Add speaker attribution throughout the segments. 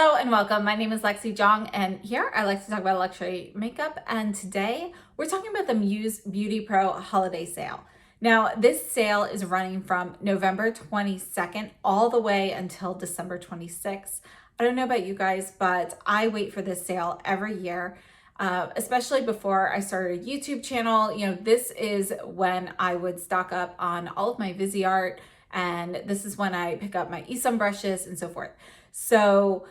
Speaker 1: Hello and welcome. My name is Lexi Jong, and here I like to talk about luxury makeup. And today we're talking about the Muse Beauty Pro holiday sale. Now, this sale is running from November 22nd all the way until December 26th. I don't know about you guys, but I wait for this sale every year, especially before I started a YouTube channel. You know, this is when I would stock up on all of my Viseart, and this is when I pick up my ESUM brushes and so forth. So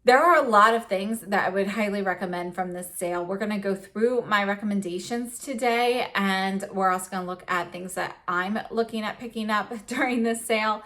Speaker 1: there are a lot of things that I would highly recommend from this sale. We're going to go through my recommendations today, and we're also going to look at things that I'm looking at picking up during this sale.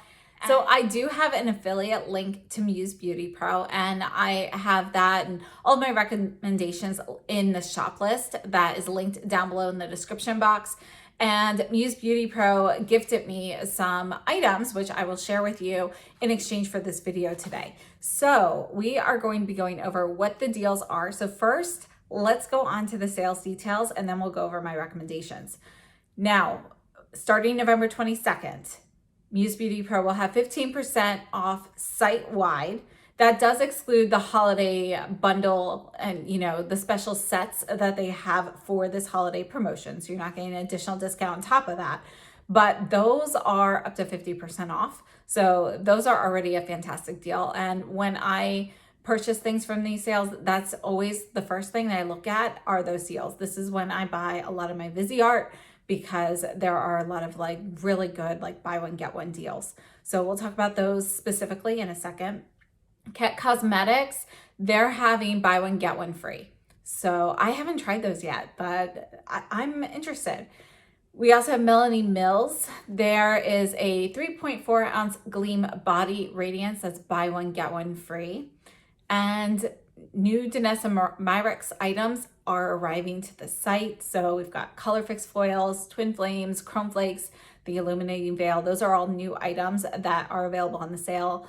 Speaker 1: So I do have an affiliate link to Muse Beauty Pro, and I have that and all of my recommendations in the shop list that is linked down below in the description box. And Muse Beauty Pro gifted me some items, which I will share with you in exchange for this video today. So we are going to be going over what the deals are. So first, let's go on to the sales details, and then we'll go over my recommendations. Now, starting November 22nd, Muse Beauty Pro will have 15% off site-wide. That does exclude the holiday bundle and, you know, the special sets that they have for this holiday promotion. So you're not getting an additional discount on top of that. But those are up to 50% off. So those are already a fantastic deal. And when I purchase things from these sales, that's always the first thing that I look at are those deals. This is when I buy a lot of my Viseart, because there are a lot of like really good like buy one get one deals. So we'll talk about those specifically in a second. Ket Cosmetics, they're having buy one get one free. So I haven't tried those yet, but I'm interested. We also have Melanie Mills. There is a 3.4 ounce Gleam Body Radiance that's buy one get one free. And new Danessa Myricks items are arriving to the site. So we've got Color Fix foils, Twin Flames, Chrome Flakes, the Illuminating Veil. Those are all new items that are available on the sale.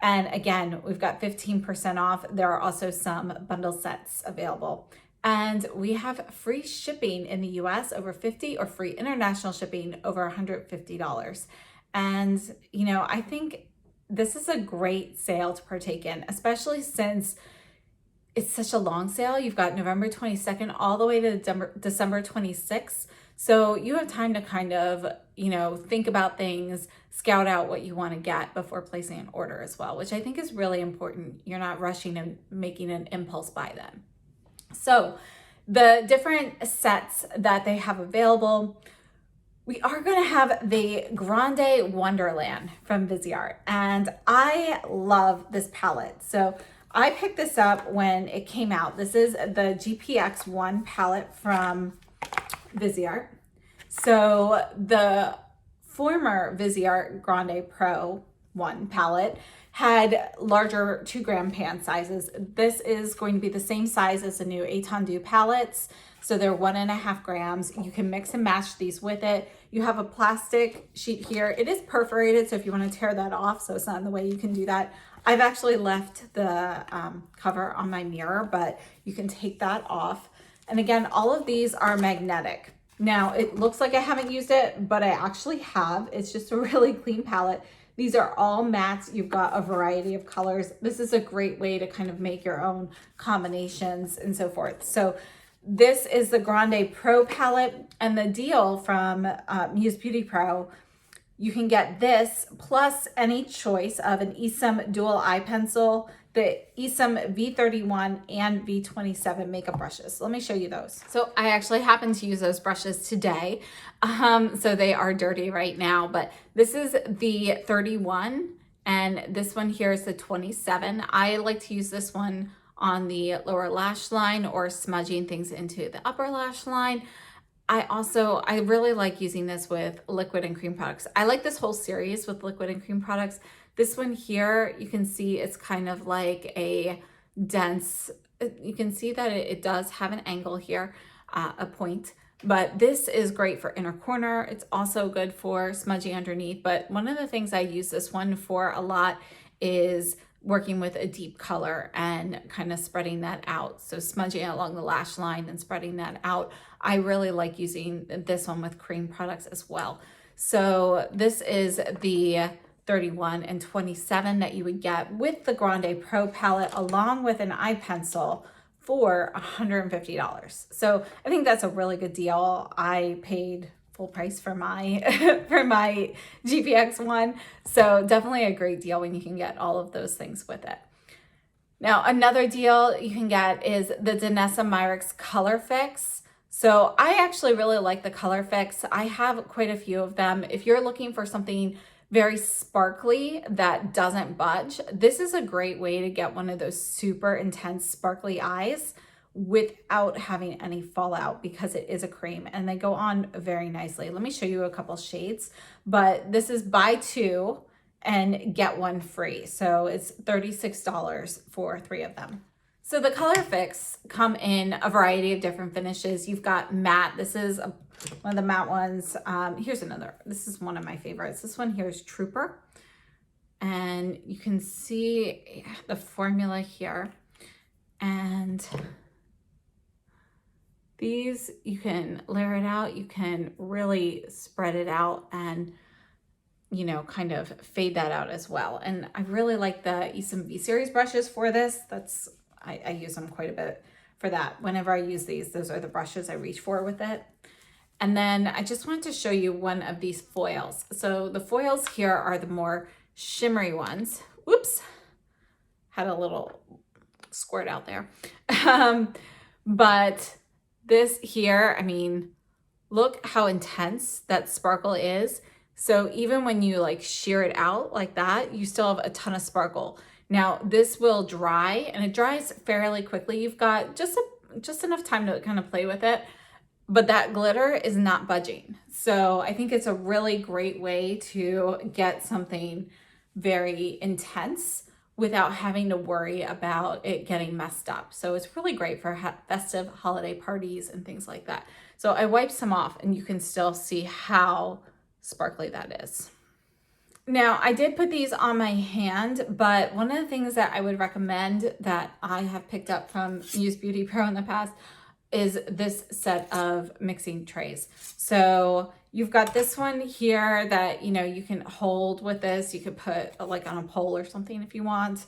Speaker 1: And again, we've got 15% off. There are also some bundle sets available. And we have free shipping in the US over $50 or free international shipping over $150. And, you know, I think this is a great sale to partake in, especially since it's such a long sale. You've got November 22nd all the way to December 26th. So you have time to kind of, you know, think about things, scout out what you want to get before placing an order as well, which I think is really important. You're not rushing and making an impulse buy then. So the different sets that they have available, we are going to have the Grande Wonderland from Viseart, and I love this palette. So I picked this up when it came out. This is the GPX1 palette from Viseart. So the former Viseart Grande Pro 1 palette had larger 2-gram pan sizes. This is going to be the same size as the new Teint Dew palettes. So they're 1.5 grams. You can mix and match these with it. You have a plastic sheet here. It is perforated, so if you want to tear that off, so it's not in the way, you can do that. I've actually left the cover on my mirror, but you can take that off. And again, all of these are magnetic. Now, it looks like I haven't used it, but I actually have. It's just a really clean palette. These are all mattes. You've got a variety of colors. This is a great way to kind of make your own combinations and so forth. So this is the Grande Pro palette, and the deal from Muse Beauty Pro, you can get this plus any choice of an ESUM dual eye pencil, the ESUM V31 and V27 makeup brushes. So let me show you those. So I actually happen to use those brushes today. So they are dirty right now, but this is the 31 and this one here is the 27. I like to use this one on the lower lash line or smudging things into the upper lash line. I really like using this with liquid and cream products. I like this whole series with liquid and cream products. This one here, you can see it's kind of like a dense, you can see that it does have an angle here, a point, but this is great for inner corner. It's also good for smudging underneath. But one of the things I use this one for a lot is working with a deep color and kind of spreading that out. So smudging along the lash line and spreading that out. I really like using this one with cream products as well. So this is the 31 and 27 that you would get with the Grande Pro palette along with an eye pencil for $150. So I think that's a really good deal. I paid full price for my for my GPX one. So definitely a great deal when you can get all of those things with it. Now, another deal you can get is the Danessa Myricks Color Fix. So I actually really like the Color Fix. I have quite a few of them. If you're looking for something very sparkly that doesn't budge, this is a great way to get one of those super intense sparkly eyes without having any fallout, because it is a cream and they go on very nicely. Let me show you a couple shades, but this is buy two and get one free. So it's $36 for 3 of them. So the Color Fix come in a variety of different finishes. You've got matte. This is one of the matte ones. Here's another. This is one of my favorites. This one here is Trooper. And you can see the formula here. And these, you can layer it out. You can really spread it out and, you know, kind of fade that out as well. And I really like the ESUM V Series brushes for this. I use them quite a bit for that. Whenever I use these, those are the brushes I reach for with it. And then I just wanted to show you one of these foils. So the foils here are the more shimmery ones. Whoops, had a little squirt out there. But this here, I mean, look how intense that sparkle is. So even when you like shear it out like that, you still have a ton of sparkle. Now this will dry, and it dries fairly quickly. You've got just enough time to kind of play with it, but that glitter is not budging. So I think it's a really great way to get something very intense without having to worry about it getting messed up. So it's really great for festive holiday parties and things like that. So I wiped some off and you can still see how sparkly that is. Now, I did put these on my hand, but one of the things that I would recommend that I have picked up from Muse Beauty Pro in the past is this set of mixing trays. So you've got this one here that, you know, you can hold with this. You could put like on a pole or something if you want.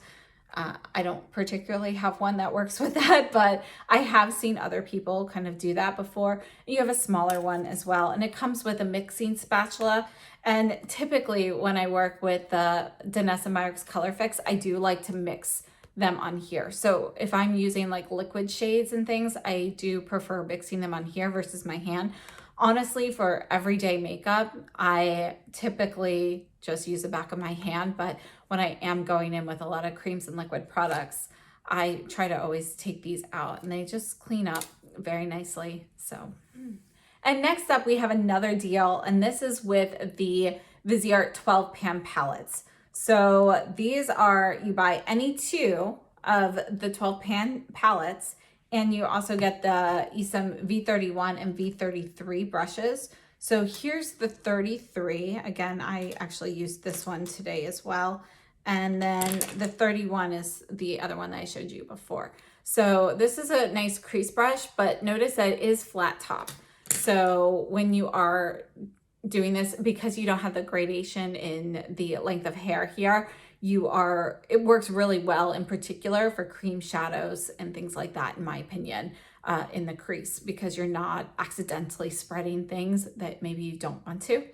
Speaker 1: I don't particularly have one that works with that, but I have seen other people kind of do that before. You have a smaller one as well, and it comes with a mixing spatula. And typically when I work with the Danessa Myricks Color Fix, I do like to mix them on here. So if I'm using like liquid shades and things, I do prefer mixing them on here versus my hand. Honestly, for everyday makeup, I typically just use the back of my hand, but when I am going in with a lot of creams and liquid products, I try to always take these out and they just clean up very nicely. So, and next up we have another deal, and this is with the Viseart 12 pan palettes. So these are, you buy any 2 of the 12 pan palettes, and you also get the ESUM V31 and V33 brushes. So here's the 33. Again, I actually used this one today as well. And then the 31 is the other one that I showed you before. So this is a nice crease brush, but notice that it is flat top. So when you are doing this, because you don't have the gradation in the length of hair here, it works really well, in particular for cream shadows and things like that, in my opinion, in the crease, because you're not accidentally spreading things that maybe you don't want to.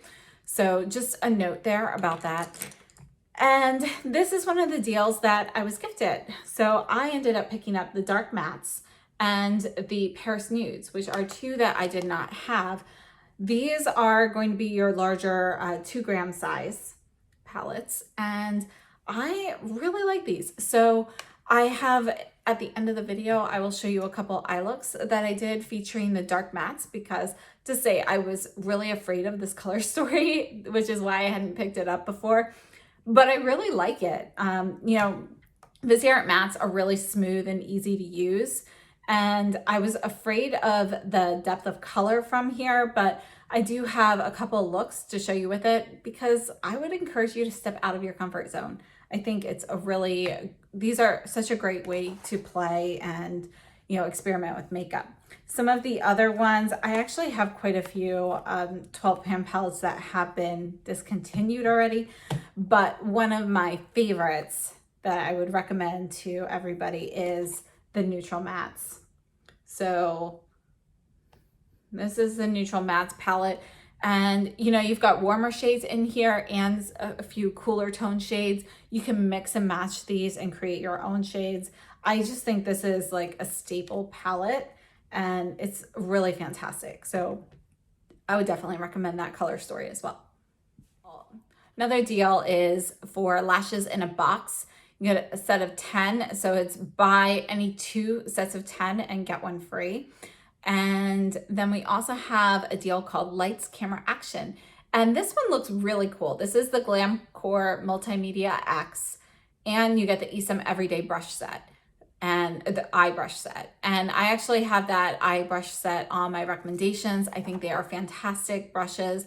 Speaker 1: So just a note there about that. And this is one of the deals that I was gifted. So I ended up picking up the Dark Mattes and the Paris Nudes, which are 2 that I did not have. These are going to be your larger 2 gram size palettes, and I really like these. So I have, at the end of the video, I will show you a couple eye looks that I did featuring the Dark Mattes, because to say I was really afraid of this color story, which is why I hadn't picked it up before, but I really like it. You know, Viseart mattes are really smooth and easy to use. And I was afraid of the depth of color from here, but I do have a couple looks to show you with it, because I would encourage you to step out of your comfort zone. I think it's these are such a great way to play and, you know, experiment with makeup. Some of the other ones, I actually have quite a few 12 pan palettes that have been discontinued already, but one of my favorites that I would recommend to everybody is the neutral mattes. So this is the neutral mattes palette. And you know, you've got warmer shades in here and a few cooler tone shades. You can mix and match these and create your own shades. I just think this is like a staple palette and it's really fantastic. So I would definitely recommend that color story as well. Another deal is for lashes in a box. You get a set of 10. So it's buy any 2 sets of 10 and get one free. And then we also have a deal called Lights, Camera, Action. And this one looks really cool. This is the Glam Core Multimedia X. And you get the ESUM Everyday Brush Set and the eye brush set. And I actually have that eye brush set on my recommendations. I think they are fantastic brushes.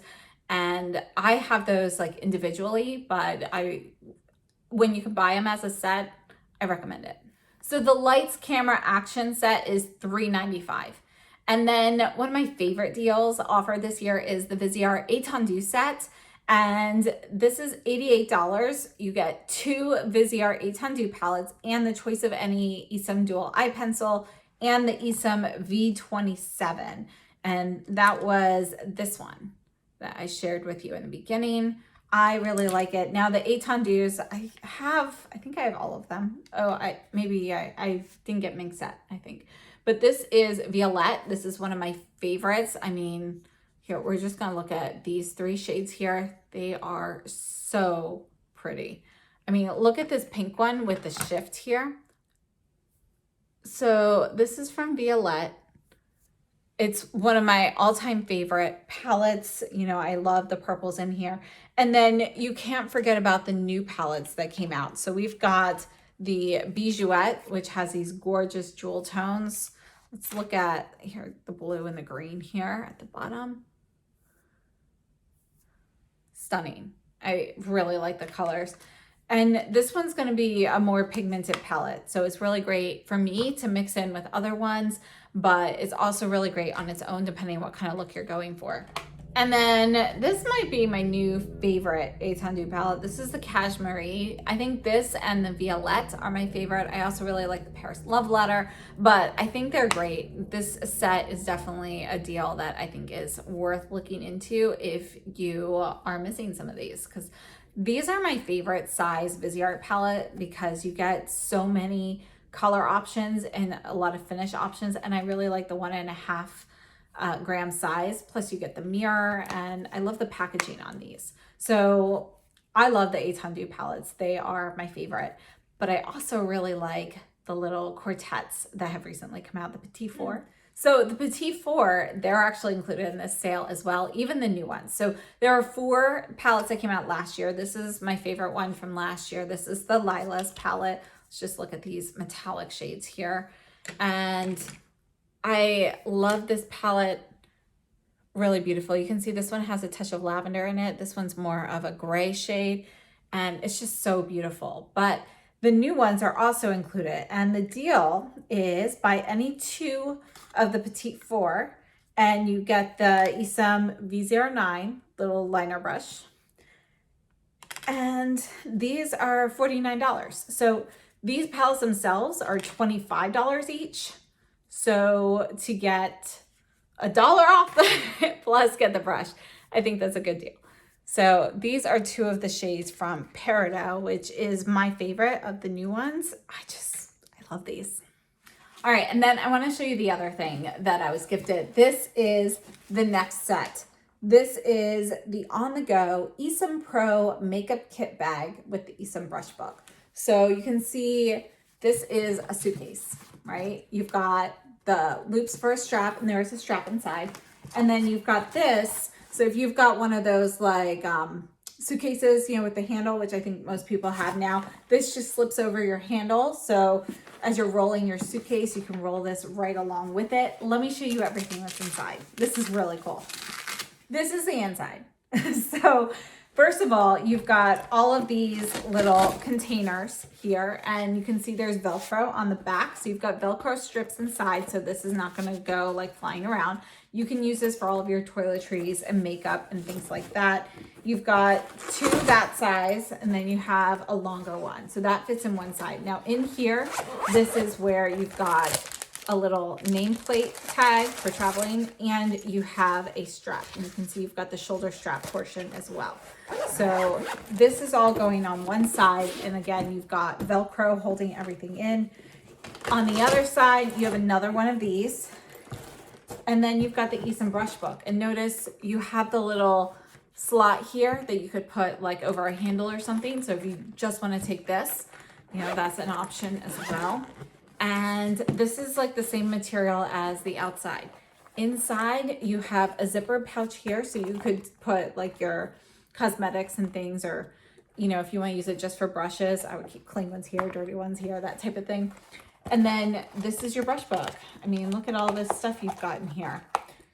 Speaker 1: And I have those like individually, but when you can buy them as a set, I recommend it. So the Lights, Camera, Action set is $3.95. And then one of my favorite deals offered this year is the Viseart Étendue Dew set. And this is $88. You get 2 Viseart Étendue Dew palettes and the choice of any ESUM dual eye pencil and the ESUM V27. And that was this one that I shared with you in the beginning. I really like it. Now the Étendue Dews, I think I have all of them. Oh, I didn't get Mink set, I think. But this is Violette. This is one of my favorites. I mean, here, we're just gonna look at these 3 shades here. They are so pretty. I mean, look at this pink one with the shift here. So this is from Violette. It's one of my all-time favorite palettes. You know, I love the purples in here. And then you can't forget about the new palettes that came out. So we've got the Bijouette, which has these gorgeous jewel tones. Let's look at here, the blue and the green here at the bottom. Stunning. I really like the colors. And this one's going to be a more pigmented palette. So it's really great for me to mix in with other ones, but it's also really great on its own depending on what kind of look you're going for. And then this might be my new favorite Étendue palette. This is the Cashmere. I think this and the Violette are my favorite. I also really like the Paris Love Letter, but I think they're great. This set is definitely a deal that I think is worth looking into if you are missing some of these, because these are my favorite size Viseart palette because you get so many color options and a lot of finish options. And I really like the 1.5 gram size. Plus you get the mirror, and I love the packaging on these. So I love the Étendue Dew palettes. They are my favorite, but I also really like the little quartets that have recently come out, the Petit Four. So the Petit Four, they're actually included in this sale as well, even the new ones. So there are 4 palettes that came out last year. This is my favorite one from last year. This is the Lila's palette. Let's just look at these metallic shades here. And I love this palette, really beautiful. You can see this one has a touch of lavender in it. This one's more of a gray shade, and it's just so beautiful. But the new ones are also included, and the deal is buy any 2 of the Petit Four, and you get the ESUM V09 little liner brush. And these are $49. So these palettes themselves are $25 each. So to get $1 off plus get the brush, I think that's a good deal. So these are 2 of the shades from Peridot, which is my favorite of the new ones. I love these. All right, and then I want to show you the other thing that I was gifted. This is the next set. This is the On The Go ESUM Pro Makeup Kit Bag with the ESUM Brush Book. So you can see this is a suitcase, right? You've got the loops for a strap, and there's a strap inside. And then you've got this. So if you've got one of those like suitcases, you know, with the handle, which I think most people have now, this just slips over your handle. So as you're rolling your suitcase, you can roll this right along with it. Let me show you everything that's inside. This is really cool. This is the inside. So first of all, you've got all of these little containers here, and you can see there's Velcro on the back. So you've got Velcro strips inside, so this is not gonna go like flying around. You can use this for all of your toiletries and makeup and things like that. You've got two that size, and then you have a longer one. So that fits in one side. Now in here, this is where you've got a little nameplate tag for traveling, and you have a strap. And you can see you've got the shoulder strap portion as well. So this is all going on one side, and again, you've got Velcro holding everything in. On the other side, you have another one of these, and then you've got the ESUM brush book. And notice you have the little slot here that you could put like over a handle or something. So if you just want to take this, you know, that's an option as well. And this is like the same material as the outside. Inside, you have a zipper pouch here, so you could put like your cosmetics and things, or, you know, if you want to use it just for brushes, I would keep clean ones here, dirty ones here, that type of thing. And then this is your brush book. I mean, look at all this stuff you've got in here.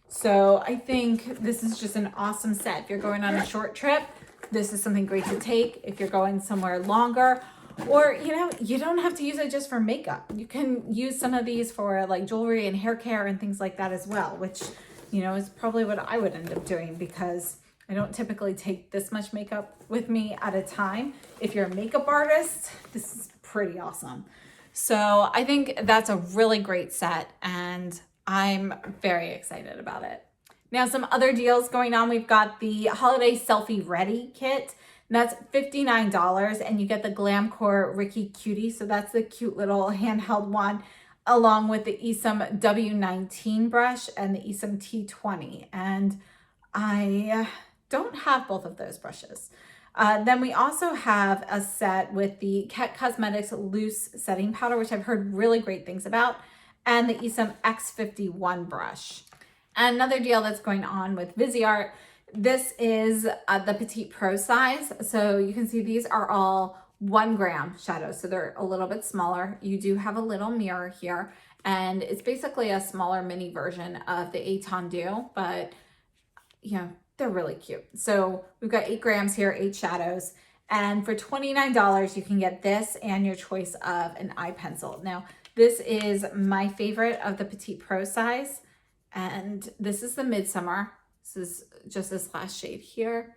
Speaker 1: So I think this is just an awesome set. If you're going on a short trip, this is something great to take. If you're going somewhere longer, or, you know, you don't have to use it just for makeup. You can use some of these for like jewelry and hair care and things like that as well, which, you know, is probably what I would end up doing, because I don't typically take this much makeup with me at a time. If you're a makeup artist, this is pretty awesome. So I think that's a really great set, and I'm very excited about it. Now, some other deals going on. We've got the Holiday Selfie Ready Kit. And that's $59, and you get the Glamcore Ricky Cutie. So that's the cute little handheld one, along with the ESUM W19 brush and the ESUM T20. And I don't have both of those brushes. Then we also have a set with the Ket Cosmetics Loose Setting Powder, which I've heard really great things about, and the ESUM X51 brush. And another deal that's going on with Viseart, this is the Petite Pro size. So you can see these are all 1 gram shadows. So they're a little bit smaller. You do have a little mirror here, and it's basically a smaller mini version of the Teint Dew, but you know, they're really cute. So we've got 8 grams here, 8 shadows. And for $29, you can get this and your choice of an eye pencil. Now, this is my favorite of the Petite Pro size. And this is the Midsummer. This is just this last shade here.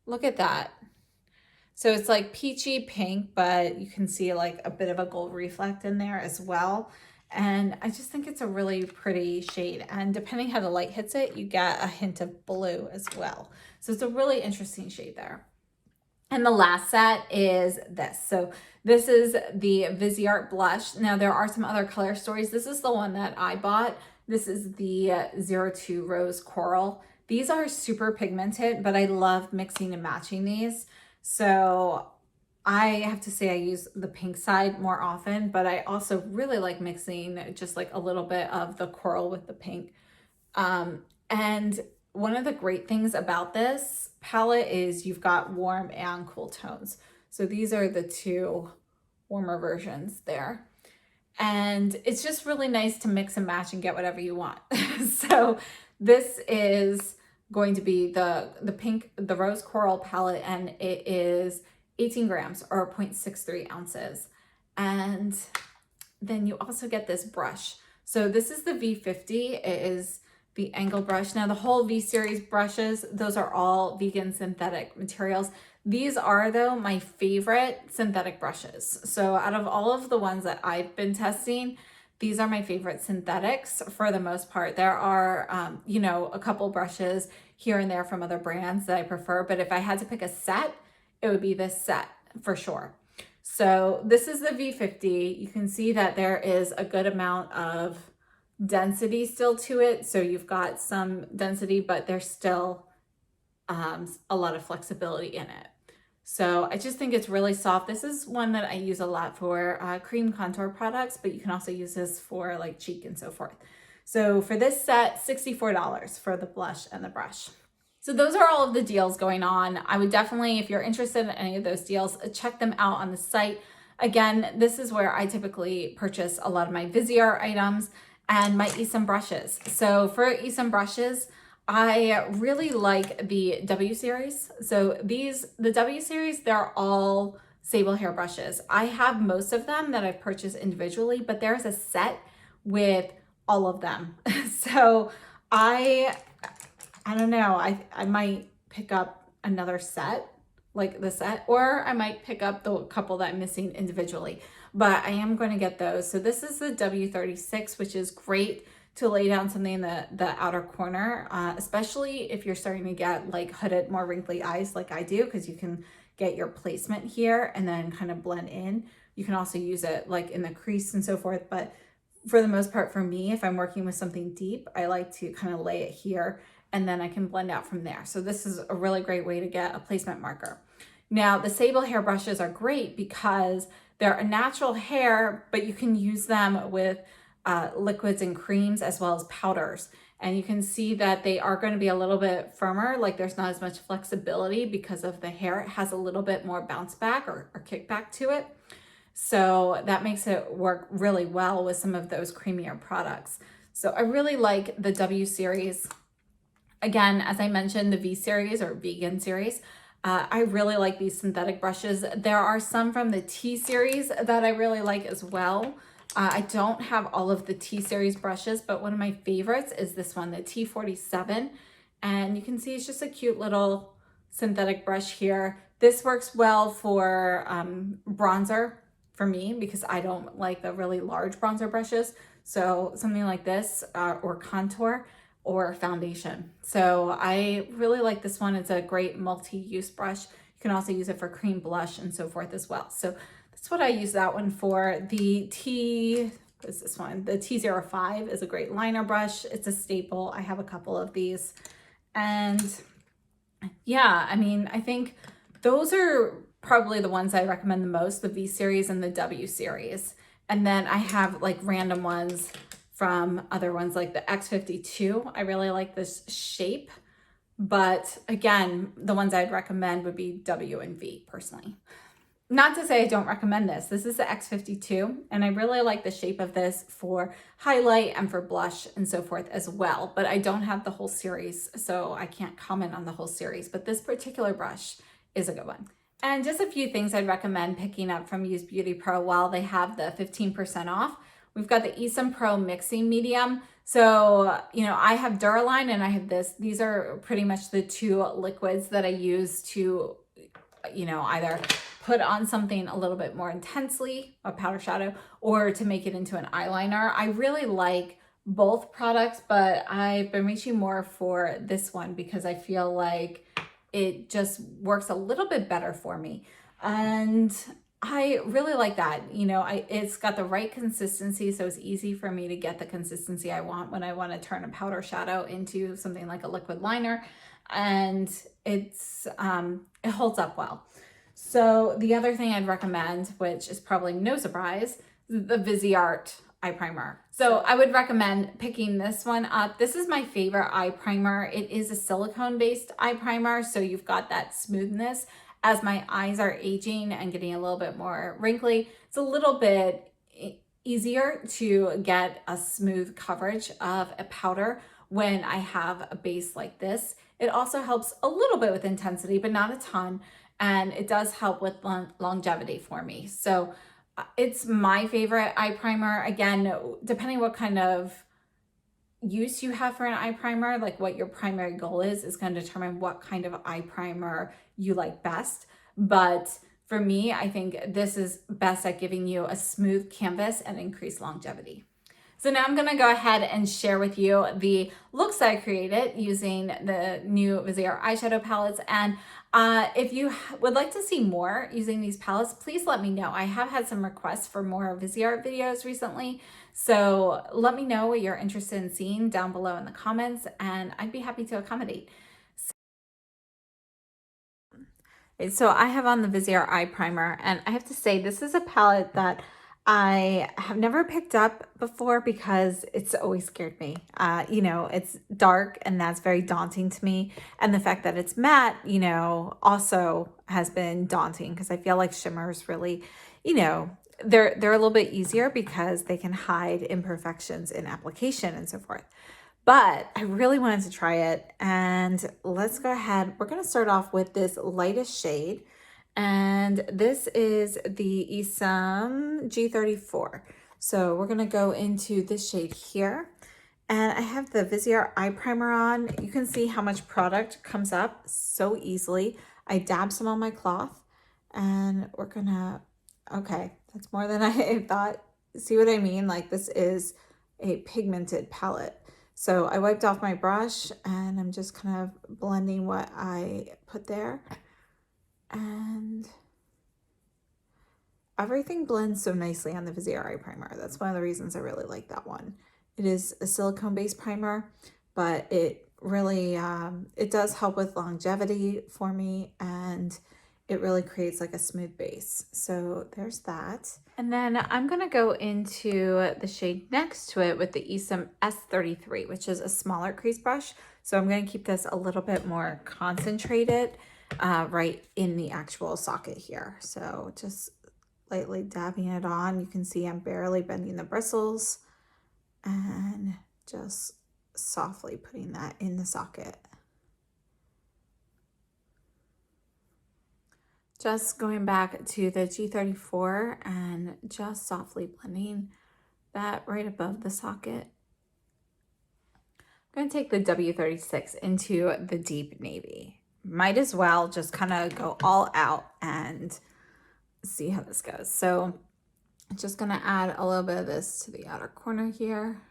Speaker 1: Look at that. So it's like peachy pink, but you can see like a bit of a gold reflect in there as well. And I just think it's a really pretty shade. And depending how the light hits it, you get a hint of blue as well. So it's a really interesting shade there. And the last set is this. So this is the Viseart blush. Now there are some other color stories. This is the one that I bought. This is the 02 Rose Coral. These are super pigmented, but I love mixing and matching these. So I have to say I use the pink side more often, but I also really like mixing just like a little bit of the coral with the pink. And one of the great things about this palette is you've got warm and cool tones. So these are the two warmer versions there. And it's just really nice to mix and match and get whatever you want. So this is going to be the pink, the rose coral palette, and it is 18 grams or 0.63 ounces. And then you also get this brush. So this is the V50. It is the angle brush. Now the whole V series brushes, those are all vegan synthetic materials. These are, though, my favorite synthetic brushes. So out of all of the ones that I've been testing, these are my favorite synthetics for the most part. There are, you know, a couple brushes here and there from other brands that I prefer, but if I had to pick a set, it would be this set for sure. So this is the V50. You can see that there is a good amount of density still to it. So you've got some density, but there's still a lot of flexibility in it. So I just think it's really soft. This is one that I use a lot for cream contour products, but you can also use this for like cheek and so forth. So for this set, $64 for the blush and the brush. So those are all of the deals going on. I would definitely, if you're interested in any of those deals, check them out on the site. Again, this is where I typically purchase a lot of my Viseart items and my ESUM brushes. So for ESUM brushes, I really like the W series. So the W series, they're all sable hair brushes. I have most of them that I've purchased individually, but there's a set with all of them. So I don't know, I might pick up another set, like the set, or I might pick up the couple that I'm missing individually, but I am going to get those. So this is the W36, which is great to lay down something in the outer corner, especially if you're starting to get like hooded, more wrinkly eyes like I do, because you can get your placement here and then kind of blend in. You can also use it like in the crease and so forth, but for the most part, for me, if I'm working with something deep, I like to kind of lay it here and then I can blend out from there. So this is a really great way to get a placement marker. Now, the sable hair brushes are great because they're a natural hair, but you can use them with liquids and creams as well as powders. And you can see that they are going to be a little bit firmer, like there's not as much flexibility because of the hair. It has a little bit more bounce back or kickback to it. So that makes it work really well with some of those creamier products. So I really like the W series. Again, as I mentioned, the V series or vegan series. I really like these synthetic brushes. There are some from the T series that I really like as well. I don't have all of the T series brushes, but one of my favorites is this one, the T47. And you can see it's just a cute little synthetic brush here. This works well for bronzer for me because I don't like the really large bronzer brushes. So something like this or contour or foundation. So I really like this one. It's a great multi-use brush. You can also use it for cream blush and so forth as well. So that's what I use that one for. The what is this one? The T05 is a great liner brush. It's a staple. I have a couple of these. And yeah, I mean, I think those are probably the ones I recommend the most, the V series and the W series. And then I have like random ones from other ones like the X52. I really like this shape, but again, the ones I'd recommend would be W and V personally. Not to say I don't recommend this. This is the X52, and I really like the shape of this for highlight and for blush and so forth as well, but I don't have the whole series, so I can't comment on the whole series, but this particular brush is a good one. And just a few things I'd recommend picking up from Muse Beauty Pro while they have the 15% off. We've got the ESUM Pro Mixing Medium. So, you know, I have Duraline and I have this. These are pretty much the two liquids that I use to, you know, either put on something a little bit more intensely, a powder shadow, or to make it into an eyeliner. I really like both products, but I've been reaching more for this one because I feel like it just works a little bit better for me. And I really like that. You know, it's got the right consistency, so it's easy for me to get the consistency I want when I want to turn a powder shadow into something like a liquid liner, and it's it holds up well. So the other thing I'd recommend, which is probably no surprise, is the Viseart eye primer. So I would recommend picking this one up. This is my favorite eye primer. It is a silicone-based eye primer, so you've got that smoothness. As my eyes are aging and getting a little bit more wrinkly, it's a little bit easier to get a smooth coverage of a powder when I have a base like this. It also helps a little bit with intensity, but not a ton. And it does help with longevity for me. So it's my favorite eye primer. Again, depending what kind of use you have for an eye primer, like what your primary goal is going to determine what kind of eye primer you like best. But for me, I think this is best at giving you a smooth canvas and increased longevity. So now I'm going to go ahead and share with you the looks I created using the new Viseart eyeshadow palettes. And if you would like to see more using these palettes, please let me know. I have had some requests for more Viseart videos recently. So let me know what you're interested in seeing down below in the comments, and I'd be happy to accommodate. So I have on the Viseart eye primer, and I have to say this is a palette that I have never picked up before because it's always scared me. You know, it's dark and that's very daunting to me. And the fact that it's matte, you know, also has been daunting because I feel like shimmers really, you know, they're a little bit easier because they can hide imperfections in application and so forth. But I really wanted to try it, and let's go ahead. We're going to start off with this lightest shade, and this is the ESUM G34. So we're gonna go into this shade here. And I have the Viseart eye primer on. You can see how much product comes up so easily. I dab some on my cloth and we're gonna, okay, that's more than I thought. See what I mean? Like this is a pigmented palette. So I wiped off my brush and I'm just kind of blending what I put there. And everything blends so nicely on the Viseart eye primer. That's one of the reasons I really like that one. It is a silicone-based primer, but it really, it does help with longevity for me, and it really creates like a smooth base. So there's that. And then I'm gonna go into the shade next to it with the ESUM S33, which is a smaller crease brush. So I'm gonna keep this a little bit more concentrated right in the actual socket here. So just lightly dabbing it on. You can see I'm barely bending the bristles and just softly putting that in the socket. Just going back to the G34 and just softly blending that right above the socket. I'm going to take the W36 into the deep navy. Might as well just kind of go all out and see how this goes. So I'm just going to add a little bit of this to the outer corner here.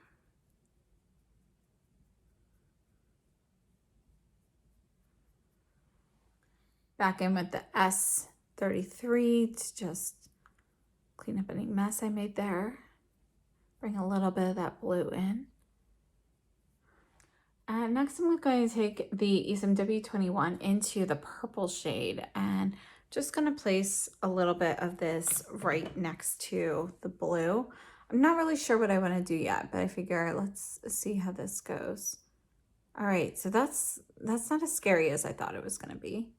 Speaker 1: Back in with the S33 to just clean up any mess I made there. Bring a little bit of that blue in. And next I'm going to take the ESUM W21 into the purple shade and just going to place a little bit of this right next to the blue. I'm not really sure what I want to do yet, but I figure let's see how this goes. All right, so that's not as scary as I thought it was going to be.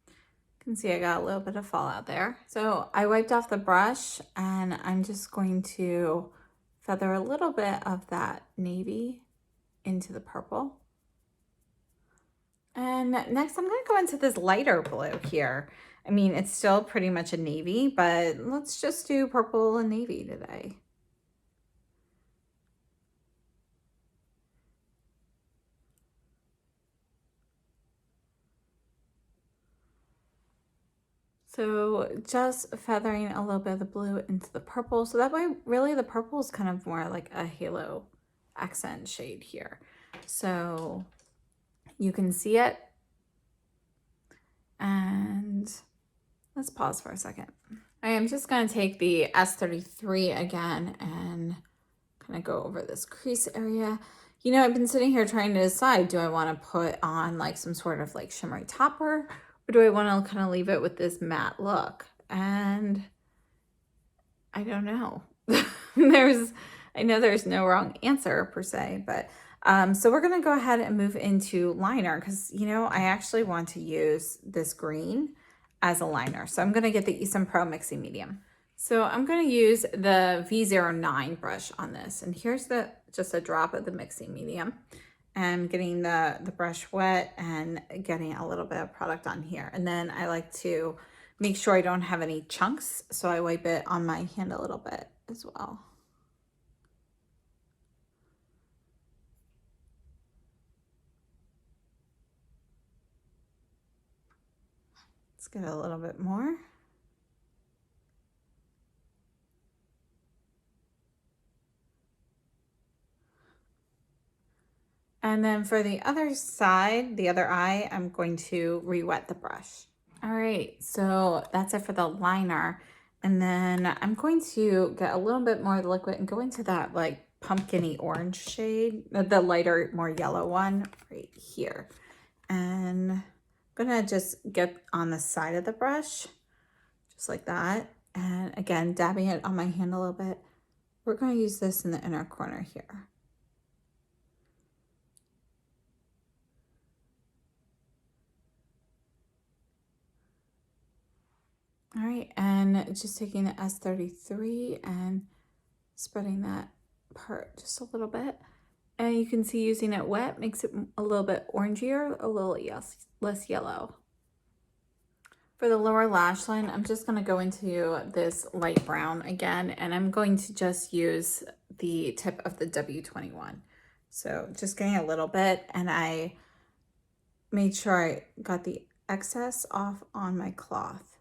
Speaker 1: You can see I got a little bit of fallout there. So I wiped off the brush and I'm just going to feather a little bit of that navy into the purple. And next I'm going to go into this lighter blue here. I mean, it's still pretty much a navy, but let's just do purple and navy today. So just feathering a little bit of the blue into the purple. So that way, really the purple is kind of more like a halo accent shade here. So you can see it. And let's pause for a second. I am just going to take the S33 again and kind of go over this crease area. You know, I've been sitting here trying to decide, do I want to put on like some sort of like shimmery topper, or do I want to kind of leave it with this matte look? And I don't know. I know there's no wrong answer per se, but so we're going to go ahead and move into liner because, you know, I actually want to use this green as a liner. So I'm going to get the ESUM Pro Mixing Medium. So I'm going to use the V09 brush on this. And here's just a drop of the mixing medium. And getting the brush wet and getting a little bit of product on here. And then I like to make sure I don't have any chunks. So I wipe it on my hand a little bit as well. Let's get a little bit more. And then for the other side, the other eye, I'm going to re-wet the brush. All right, so that's it for the liner. And then I'm going to get a little bit more liquid and go into that like pumpkin-y orange shade, the lighter, more yellow one right here. And I'm gonna just get on the side of the brush, just like that. And again, dabbing it on my hand a little bit. We're gonna use this in the inner corner here. All right, and just taking the S33 and spreading that part just a little bit. And you can see using it wet makes it a little bit orangier, a little less yellow. For the lower lash line, I'm just going to go into this light brown again, and I'm going to just use the tip of the W21. So just getting a little bit, and I made sure I got the excess off on my cloth.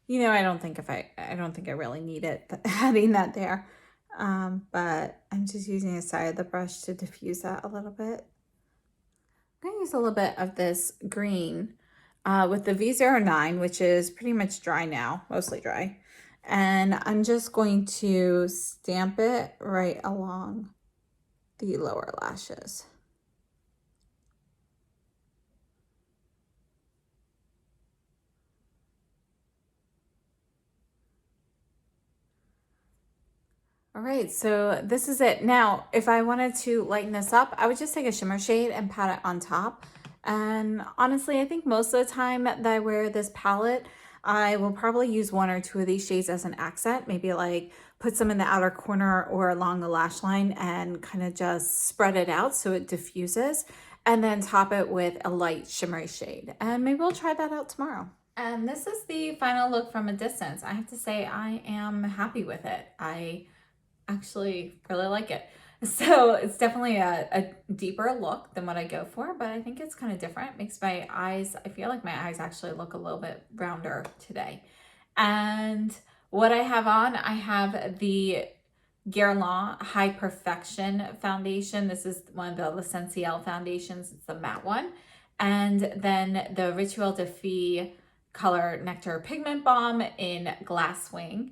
Speaker 1: You know, I don't think I really need it, adding that there. But I'm just using the side of the brush to diffuse that a little bit. I'm gonna use a little bit of this green with the V09, which is pretty much dry now, mostly dry. And I'm just going to stamp it right along the lower lashes. All right, so this is it. Now, if I wanted to lighten this up, I would just take a shimmer shade and pat it on top. And honestly, I think most of the time that I wear this palette, I will probably use one or two of these shades as an accent, maybe like put some in the outer corner or along the lash line and kind of just spread it out so it diffuses, and then top it with a light shimmery shade. And maybe we'll try that out tomorrow. And this is the final look from a distance. I have to say I am happy with it. I actually really like it. So it's definitely a deeper look than what I go for, but I think it's kind of different. It makes my eyes, I feel like my eyes actually look a little bit rounder today. And what I have on, I have the Guerlain High Perfection foundation. This is one of the L'Essentiel foundations. It's the matte one. And then the Rituel de Fille Color Nectar Pigment Balm in Glasswing,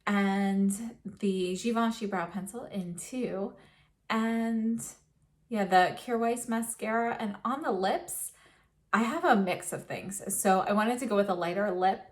Speaker 1: and the Givenchy brow pencil in 2, and yeah, the Kjaer Weis mascara. And on the lips, I have a mix of things. So I wanted to go with a lighter lip.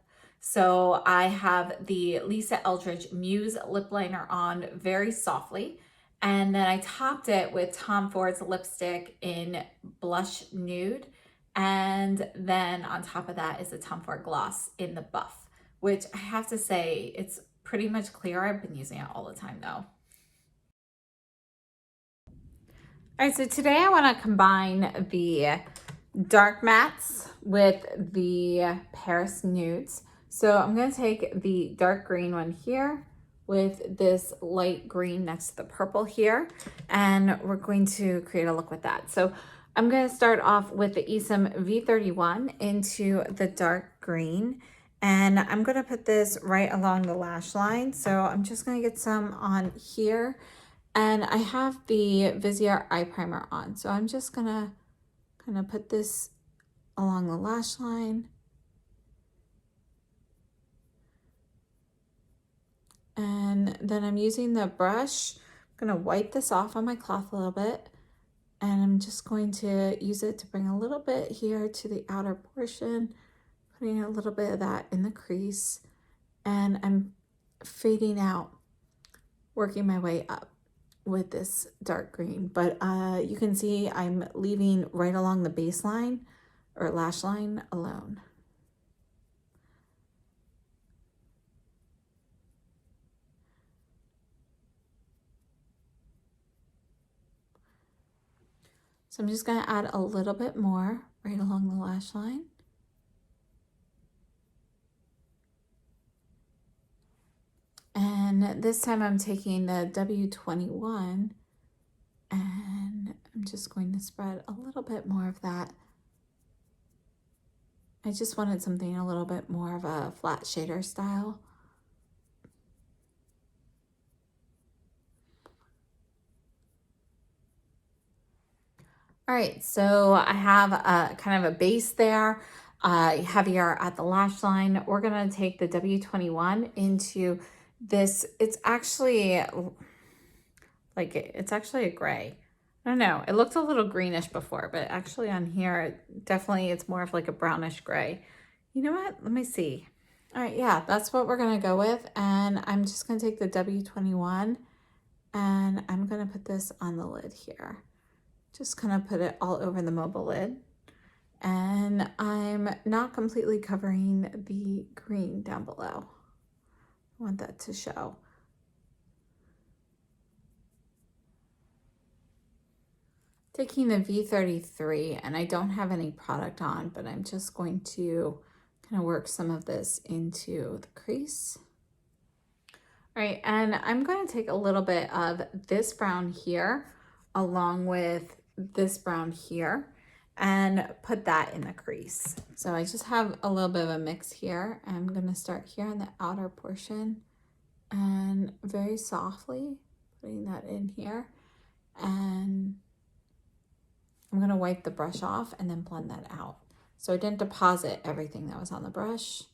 Speaker 1: So I have the Lisa Eldridge Muse lip liner on very softly. And then I topped it with Tom Ford's lipstick in Blush Nude. And then on top of that is the Tom Ford gloss in the Buff, which I have to say, it's pretty much clear. I've been using it all the time though. All right, so today I want to combine the dark mattes with the Paris nudes. So I'm going to take the dark green one here with this light green next to the purple here, and we're going to create a look with that. So I'm going to start off with the ESUM V31 into the dark green, and I'm going to put this right along the lash line. So I'm just going to get some on here, and I have the Viseart eye primer on. So I'm just going to kind of put this along the lash line. And then I'm using the brush. I'm going to wipe this off on my cloth a little bit. And I'm just going to use it to bring a little bit here to the outer portion, putting a little bit of that in the crease. And I'm fading out, working my way up with this dark green. But you can see I'm leaving right along the baseline or lash line alone. So I'm just going to add a little bit more right along the lash line. And this time I'm taking the W21 and I'm just going to spread a little bit more of that. I just wanted something a little bit more of a flat shader style. All right, so I have a kind of a base there, heavier at the lash line. We're gonna take the W21 into this. It's actually it's actually a gray. I don't know. It looked a little greenish before, but actually on here, definitely it's more of like a brownish gray. You know what? Let me see. All right, yeah, that's what we're gonna go with. And I'm just gonna take the W21 and I'm gonna put this on the lid here. Just kind of put it all over the mobile lid. And I'm not completely covering the green down below. I want that to show. Taking the V33, and I don't have any product on, but I'm just going to kind of work some of this into the crease. All right, and I'm going to take a little bit of this brown here along with this brown here and put that in the crease. So I just have a little bit of a mix here. I'm going to start here in the outer portion and very softly putting that in here. And I'm going to wipe the brush off and then blend that out. So I didn't deposit everything that was on the brush.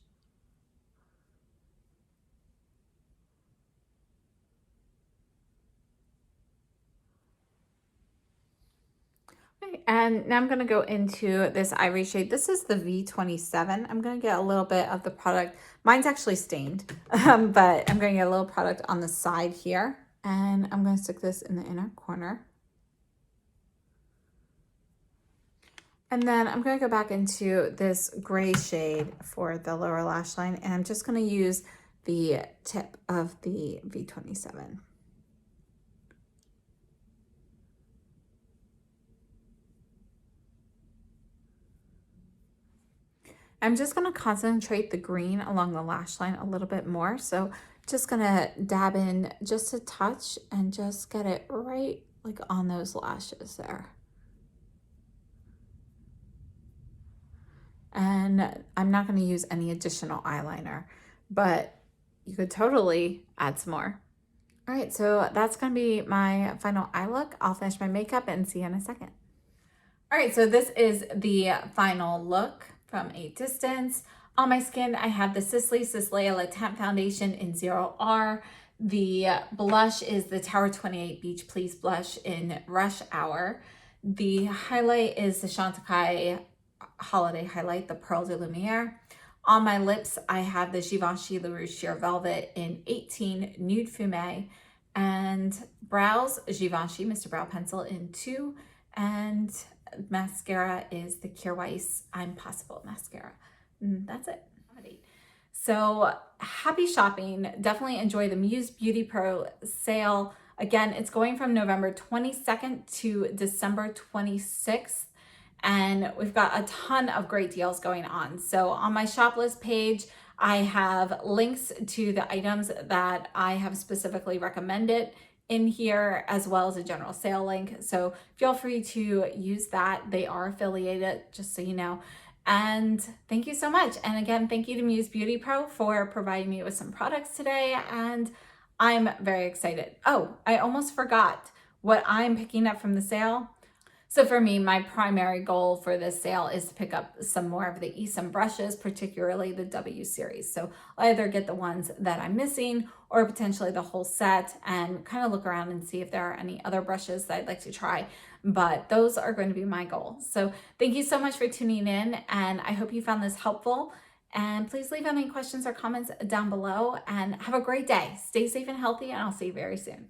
Speaker 1: Okay, and now I'm going to go into this ivory shade. This is the V27. I'm going to get a little bit of the product. Mine's actually stained, but I'm going to get a little product on the side here. And I'm going to stick this in the inner corner. And then I'm going to go back into this gray shade for the lower lash line, and I'm just going to use the tip of the V27. I'm just going to concentrate the green along the lash line a little bit more. So just going to dab in just a touch and just get it right like on those lashes there. And I'm not going to use any additional eyeliner, but you could totally add some more. All right, so that's going to be my final eye look. I'll finish my makeup and see you in a second. All right, so this is the final look from a distance. On my skin, I have the Sisleya Teint Foundation in 0R. The blush is the Tower 28 Beach Please blush in Rush Hour. The highlight is the Chantecaille Holiday Highlight, the Pearl de Lumiere. On my lips, I have the Givenchy Le Rouge Sheer Velvet in 18 Nude Fumé. And brows, Givenchy Mr. Brow Pencil in 2. And mascara is the Kjaer Weis Impossible Mascara. And that's it. So happy shopping. Definitely enjoy the Muse Beauty Pro sale. Again, it's going from November 22nd to December 26th. And we've got a ton of great deals going on. So on my shop list page, I have links to the items that I have specifically recommended in here, as well as a general sale link. So feel free to use that. They are affiliated, just so you know. And thank you so much. And again, thank you to Muse Beauty Pro for providing me with some products today. And I'm very excited. Oh, I almost forgot what I'm picking up from the sale. So for me, my primary goal for this sale is to pick up some more of the ESUM brushes, particularly the W series. So I'll either get the ones that I'm missing or potentially the whole set and kind of look around and see if there are any other brushes that I'd like to try. But those are going to be my goal. So thank you so much for tuning in, and I hope you found this helpful. And please leave any questions or comments down below, and have a great day. Stay safe and healthy, and I'll see you very soon.